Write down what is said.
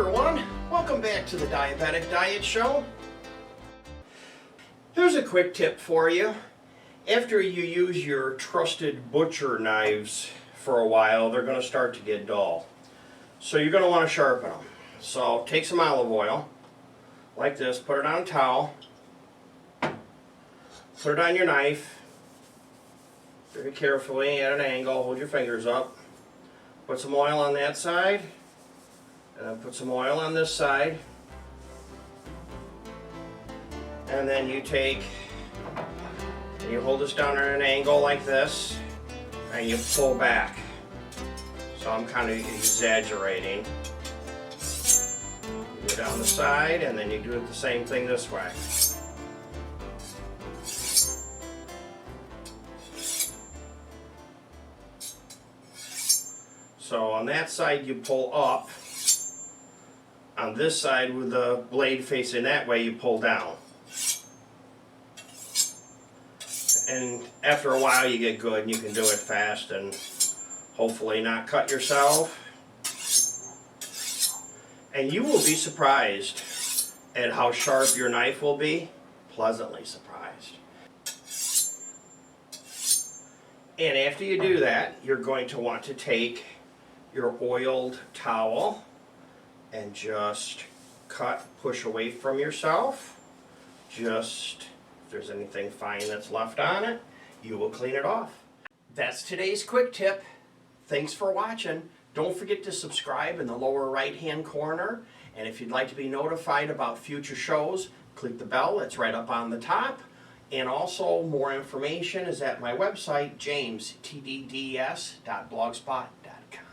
everyone, welcome back to the Diabetic Diet Show. Here's a quick tip for you. After you use your trusted butcher knives for a while, they're going to start to get dull. So you're going to want to sharpen them. So take some olive oil, like this, put it on a towel, put it on your knife, very carefully at an angle, hold your fingers up, put some oil on that side, and then put some oil on this side, and then you take and you hold this down at an angle like this, and you pull back. So I'm kind of exaggerating. You go down the side, and then you do it the same thing this way. So on that side you pull up. On this side, with the blade facing that way, you pull down. And after a while you get good and you can do it fast and hopefully not cut yourself. And you will be surprised at how sharp your knife will be. Pleasantly surprised. And after you do that, you're going to want to take your oiled towel and just push away from yourself. Just, if there's anything fine that's left on it, you will clean it off. That's today's quick tip. Thanks for watching. Don't forget to subscribe in the lower right hand corner. And if you'd like to be notified about future shows, click the bell that's right up on the top. And also, more information is at my website, jamestdds.blogspot.com.